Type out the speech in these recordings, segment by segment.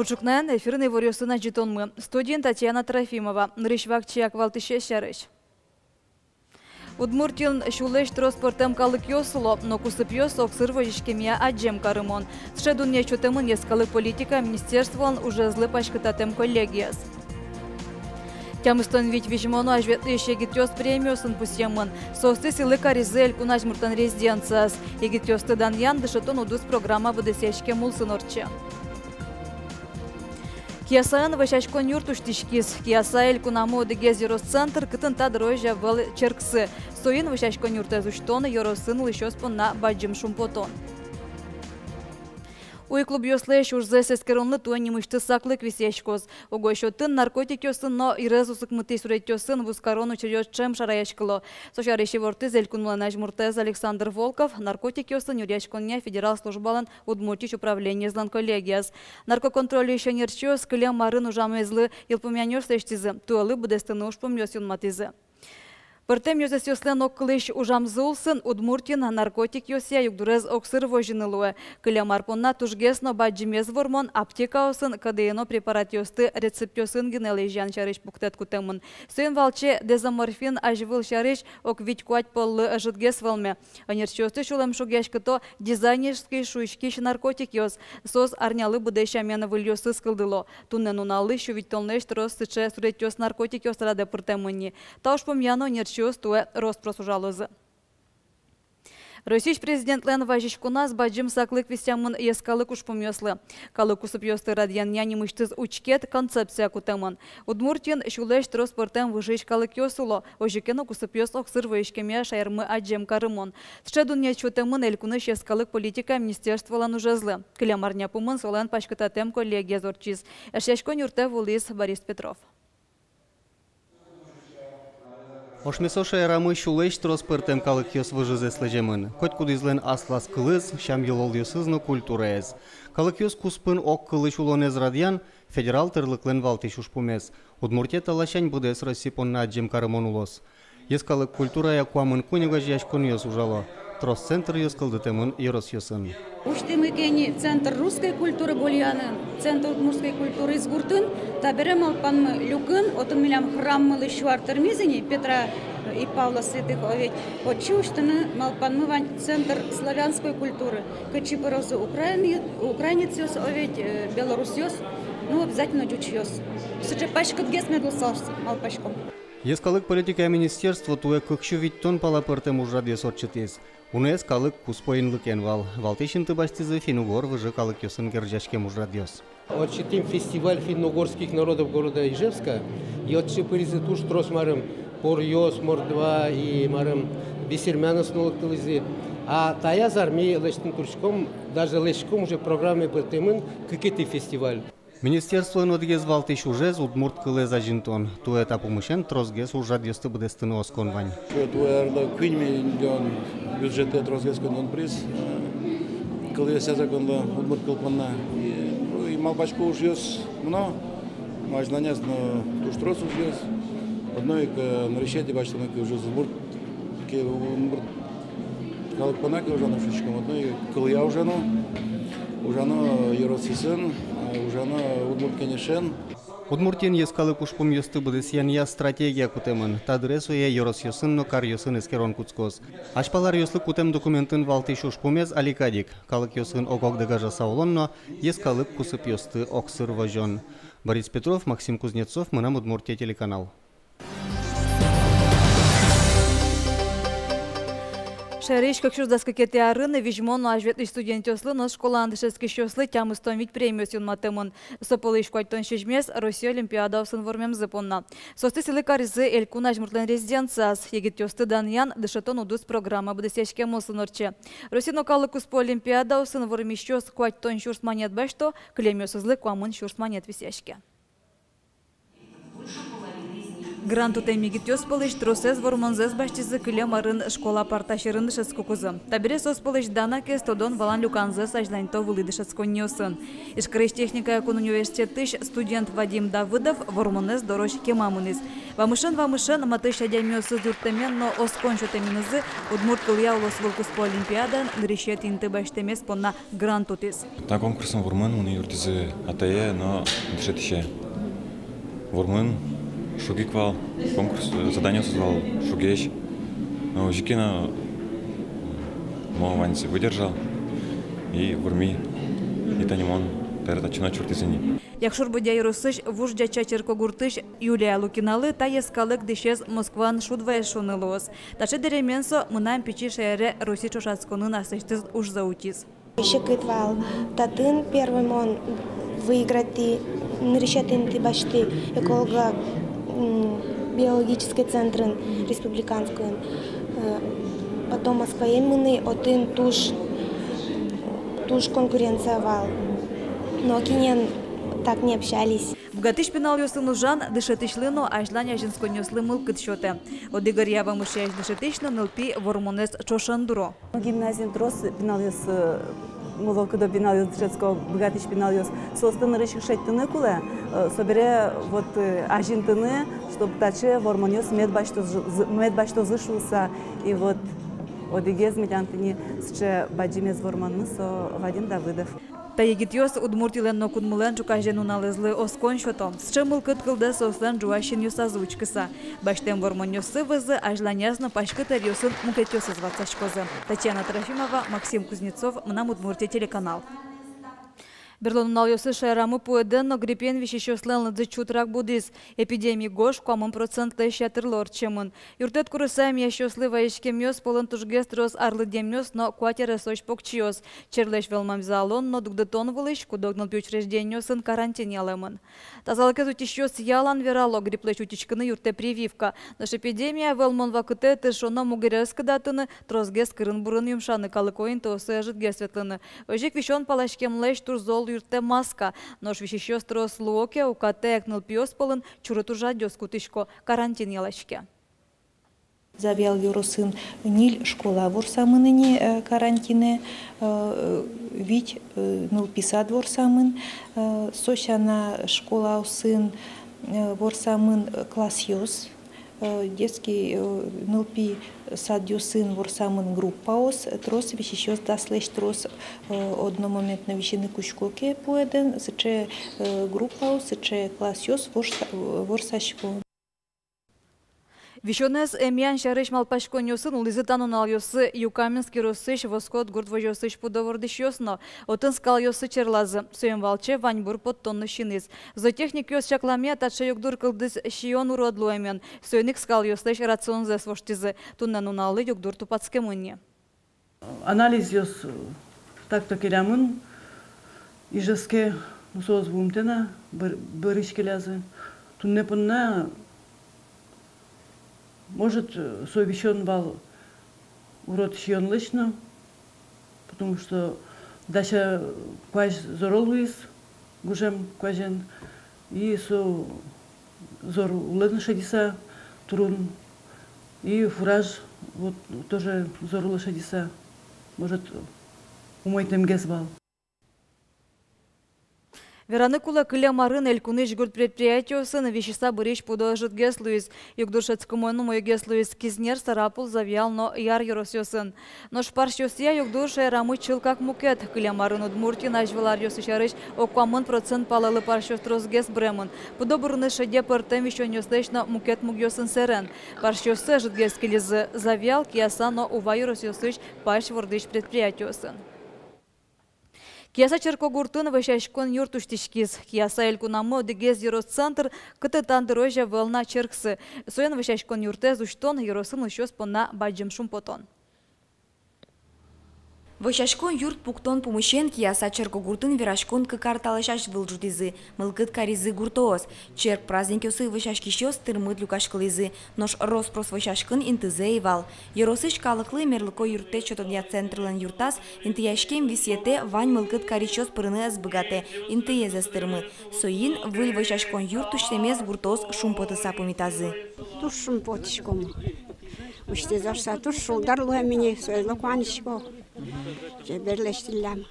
Бурчукнен эфирный вариосына житонмы. Студент Татьяна Трофимова. Нырышвак чияк валтыше шәріш. Удмуртин шулеш транспортем калык йосыло, но кусып йос оксырво жишкемия аджем карымон. Сшедун нечутемын ескалык политика министерствован уже злы пашкататем коллегияс. Тямыстон ведь вижмону ажветлыше гитёс премиосын пусьемын. Состы силы каризель кунажмуртан резиденцияс. И гитёс тыдан ян дышытон удус программа выдысешке мулсын орче. Киясаян вышачкон юртуш тишкис. Киясаэль кунаму одыгез Юросцентр кытын тадрожа выл черксы. Соин вышачкон юртезуштон Юросын лышёспон на баджим шумпотон. Уй клуб йослеш урзе сескеронлы туани мышты саклык висешкоз. Огойшотын наркотик йосын, но ирезусык мыты сурет йосын вускарону черёс чем шараешкыло. Сошареши ворты зелькунмланаж муртез Александр Волков наркотик йосын юряшконя федерал службалан удмуртич управление злан коллегияс. Наркоконтролю еще нерчёс кылем марын ужамезлы илпумянёр сештизы. Туалы будестыны ушпум йосюн матизы. Пыртем йозес йослен оккылыш ужам зулсын, Удмуртин наркотик йося югдурез оксыр вожинылуэ. Кылямарпонна тужгесно баджимез вормон аптека осын кадеено препарат йосты рецепт йосын генелейжан шарыш буктет кутемын. Сойн валче дезоморфин ажвыл шарыш ок витькуать поллы ажытгес валме. Анерчосты шулем шугешкото дизайнерский шуйшкиш наркотик йос. Сос арнялы будещамена выльосы скылдыло. Туннен уналы шувиттолнеш трос сыче сурет йос наркотик йос раде пыртемынни. Тауш помьяно нерчос туе роспросужалозы. Российский президент Лен Важичкунас баджим саклык вестямын ескалык ушпумёслы. Калык усып ёсты радьян яни мыштыз учкет концепция кутемын. Удмуртин шулеш транспортем выжиж калык ёсуло. Ожикено кусып ёс оксыр вышкеме шайрмы аджем карымон. Тшедун нечутемын элькуныш ескалык политика министерства лан ужезлы. Клямарня пумын солен пашкататем коллегия зорчиз. Эшешкон юрте вулис Борис Петров. Ошмесоша эрамы шулеш транспортем калык йос выжызес лежемын. Хоть кудизлен аслас кылыз, шам йолол йосызны культура эз. Калык йос куспын ок кылыш улонез радьян, федерал тырлыклен валтиш ушпумез. Удмуртия талашань будес рассипон на аджем карымон улос. Ес калык культура якуамын кунега жяшкон йос ужало. Трос-центр йос кылдытемын йорос йосын. Уштымыкени центр русской культуры Гульянын, центр удмуртской культуры Изгуртын, таберем алпанмы люкын, отын милям храммылы швартермизини Петра и Павла Святых оведь, отчуштыны малпанмы вань центр славянской культуры, качипорозы украинец йос оведь, белорус йос, ну обязательно дюч йос. Сыче пачкат гес медлсарсы малпачком. Ескалык политика министерства туе кыкшу виттон палапыртем ужраде сорчетез. Унес калык куспоинлык энвал. Валтешин тыбастизы финугор выжи калык йосын гержашкем ужрадьос. Отчетим фестиваль финно-угорских народов города Ижевска. И отчепыризы туш трос марым пор йос, мор-два и марым бисермянос нулыктылызы. А таязар ми лештин турчком, даже лешком уже программы пыртемын кыкеты фестиваль. Министерство нодгез валтиш ужез удмурт кылез ажинтон. Ту этапу мышен тросгез ужрадьосты бдестыны оскон вань. Туэрда 5 миллион бюджеты тросгез кондон приз. Кылез язаконда удмурт кылпанна. И малбачку ужез мно. Мажнанес но туш трос ужез. Одной к нарещете бачтаны к ужез удмурт. Удмурт кылпанна к ужану шучком. Одной кылья ужану. Ужану еросисын. Ужану удмурт кенешен. Удмуртин ескалык ушпум йосты бдесян я стратегия кутемын. Тадресу я йорос йосын, но кар йосын эскерон куцкоз. Ашпалар йослы кутем документын валтиш ушпумез аликадик. Калык йосын огогдыга жасаулон, но ескалык кусып йосты оксыр вожон. Борис Петров, Максим Кузнецов, Мынам Удмуртия телеканал. Шериш, как шурдаска кетеарыны, вижмону ажветный студент йослы, но школа андышески шослы тямыстон вить премию сюн матемон. Сополы шквальтон шежмес, Россия Олимпиада усын вормем запонна. Состы силы каризы элькунаж муртлен резиденцияс, егит йосты даньян, дышатон удус программа будесешке мусын орче. Россия нокалы куспо Олимпиада усын вормещос квальтон шурс монет бэшто, клемёс узлы куамын шурс монет висешке. Гранту таймигит йоспалыш тросез вормонзез баштизы кылем арын школа парташырын дышыз кукузы. Табире соспалыш дана кес тодон валан люканзыз ажланьто вылы дышыз коннёсын. Ишкрыш техника якун университетыш студент Вадим Давыдов вормонез дорош кемамыныз. Вамышын матыш адямёсы дюртемен, но оскончотеминызы удмурт кылья улосвылкус по олимпиадан грешет инты баштемес понна грантутис. На конкурсом вурмын уны юртизы атае, но дышет еще. Вурмын шугиквал, конкурс задание создал шугеш, но Жикина Ваньцы выдержал и вурми и танимон передачу чуртизыни. Якшур будя Ярусыш вуждяча черкогуртыш Юлия Лукиналы та ескалык дешез Москван шудвая шунылос. Таше деременсо мынам печи шере Руси чошацконын асыштыз уж заутиз. Шекытвал татын первым он выиграть решетин ты башты эколога биологический центр республиканский. Потом Москва именно один туш конкуренция вал. Но кинен так не общались. Бгатыш пенал ёсын ужан дышетишлыно ажланя женсконёслы мылкыт шоте. Одыгарья вамышяж дышетишно нылпи вормонес чошандуро. Гимназиям трос пенал ёс мулокыдо пенал ёс дышетско бгатыш пенал ёс состын рышык шеттыны куле собере вот ажинтыны, чтобы таче вормонёс медбашто зышулся и вот одыгез медянтыни сче баджимез вормонны со Вадим Давыдов. Та егитьос удмуртиленно кудмулен чукажену налезли осконшото. Сче мылкыт кылды сослен жуащин юсазучкыса. Баштем вормонёсы вызы ажланязно пашкытер ёсын мукетёсы звацашкозы. Татьяна Трофимова, Максим Кузнецов, Мнам Удмуртия телеканал. Берлонунал ёсы шайрамы пуэден, но гриппен вещещёслен лыдзы чутрак будиз. Эпидемии гош комын процентлы щатырлор чемын. Юртет курысаем ящёслы ваишкем ёс полын тужгест рос арлыдем ёс, но кватеры соч покчиёс. Черлеш велмам залон, но дугдетон вылыш, кудогнал пьючрежден ёсын карантин ялемын. Тазалыкез утищёс ялан верало гриплеш утичкыны юрте прививка. Наш эпидемия велмон вакыте тышона мугерёска датыны трозгес кырын бурын юмшаны калыкоин тосы ажытге светлыны. Ожик вишон палашкем леш турзол юрте маска, но швещёс трос луоке укатек нылпиёс полын чурытужа дёскутышко карантин ялачке. Завел юрусын ниль школа ворсамыныне карантине, вить нылписа дворсамын, сощана школа усын ворсамын класс ёс, детский нылпи садюсын ворсамын группаос, трос вещещёс даслеш трос одномоментно вещины кучкоке поеден, сыче группаос, сыче класс ёс ворсашко. Вишонез эмян шарыш малпашкон ёсын улизытан унал ёсы Юкаменский росыш воскот гурдво ёсыш пудовордыш ёсно, отын скал ёсы черлазы, сөйм валче ваньбур под тонны шиниз. Зоотехник ёс чакламя татша югдур кылдыз шион уродлуэмен, сөйник скал ёслыш рацион зэс воштизы, туннан уналы югдур тупацкемынне. Анализ ёс так-то келямын, ижеске нусоз бумтена, бырыш келязы, тунне пынна может, совещен вал урод щион лично, потому что дача кваж зоролуис, гужем кважен, и со зор улен шадиса, турун, и фураж, вот тоже зор улен шадиса, может, умойтем гезвал. Вераныкула кылямарын элькуныш гурт предприятиосын вещеса бырыш пудожит геслуис. Югдушецкомойну мой геслуис кизнер сарапул завял, но яр еросёсын. Но шпарщосия югдуша рамы чыл как мукет. Кылямарын удмурти нажвалар ёсышарыш оквамын процент палалы парщос трозгес бремын. Пудобурны шеде пыртем вещон ёслешно мукет мугёсын серен. Парщосы житгес килизы завял кияса, но ува еросёсыш паш вордыш предприятиосын. Кияса Черкогуртын вышашкон юртуштишкиз. Кияса элькунамы дегез Юросцентр кытытан дорожа волна черксы. Соен вышашкон юрте зуштон Юросын ущёс понна баджим шумпотон. Вышашкон юрт пуктон помощен кияса Черкогуртын верашкон кыкарталышаш вылжудизы. Мылкыт каризы гуртоос. Черк праздник ёсы вышашкищёс тырмыт люкашкылизы. Нош роспрос вышашкын интызе ивал. Еросыш калыклы мерлыко юрте чотодня центрлен юртас интыяшкем висете вань мылкыт карищёс пырыны азбыгате. Интыезес тырмы. Соин выль вышашкон юрт уштемез гуртоос шумпоты сапумитазы. Туш шумпотишком. Уште зарса туш шулдарлы эмини сөйлө куанышко. Жеберлештилям.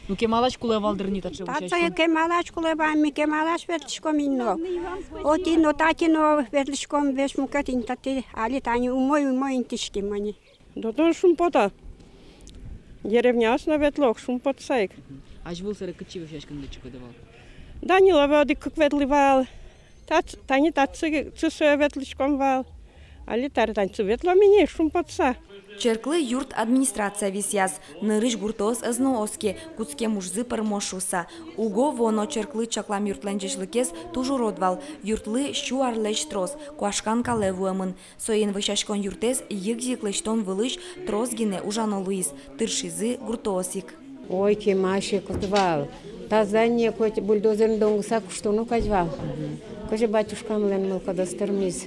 Ну кемалач куле валдырни тачы Татса кемалач куле бами кемалач верлишком инно. Отино татино верлишком веш мукатин тати али тани умой интишки мани. Дотон шумпота. Деревня ветлок шумпот сайк. Аж был сыры кычи вешашкан лычко давал. Данила води как ветливал. Тани татсы цысы ветлишком вал. Али тартанцы ветло меня шумпотса. Черклы юрт администрация висяз, нырыш гуртос эзнооске, куцке мужзы пермошуса. Уго воно черклы чаклам юртленчешлыкес тужу родвал, юртлы щу арлеч трос, куашкан калевуэмын. Соен вышашкон юртес йыгзиклештон вылыш трос гине ужано Луис, тыршизы гуртосик. Ой, кемаши кутвал. Та здание хоть бульдозерн донгса куштуну качвал. Каже батюшкам лен мылкадастермиз.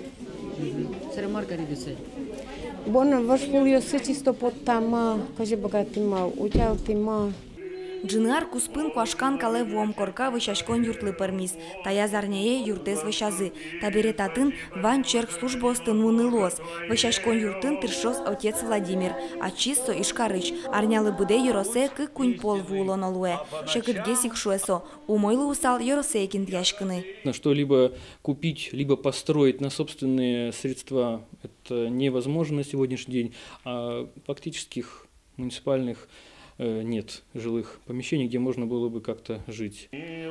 Сыры маргаридусы. Бон вашпул ёсы чисто под тама, каже богатыма, утял тыма. Джинар куспын куашкан кале вуом корка вышашкон юртлы пермис, тая зарнее юртес вышазы. Таберетатын ван черк службостын мунылос, вышашкон юртын тыршос отец Владимир, а чисто ишкарыч, арнялы буде юросе кы кунь пол вулон олуэ, шекыт гесик шуэсо, умойлы усал юросе киндяшканы. Что-либо купить, либо построить на собственные средства это невозможно на сегодняшний день, а фактических муниципальных нет жилых помещений, где можно было бы как-то жить.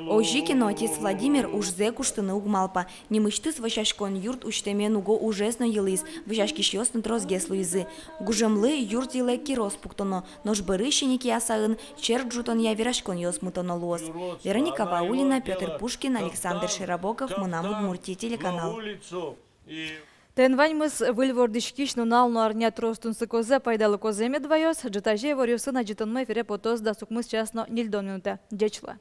Ожикино отец Владимир уж зе куштыны угмалпа. Немыштыс вышашкон юрт учтемен уго ужесно елис, вышашки щёстын трозгес луизы. Гужемлы юрт еле кирос пуктоно, нож бырыщеники асаын, черк джутон я вирашкон ёс мутоно лос. Вероника Ваулина, Петр Пушкин, Александр Широбоков, Мунам Удмуртия, телеканал. Тенваньмыз выльвордышкиш нуналну арня тростун сыкозе пайдалы коземе двоёс, джетаже ворюсын аджитонмы эфире потос да сукмыз часно нильдон минута. Дечла.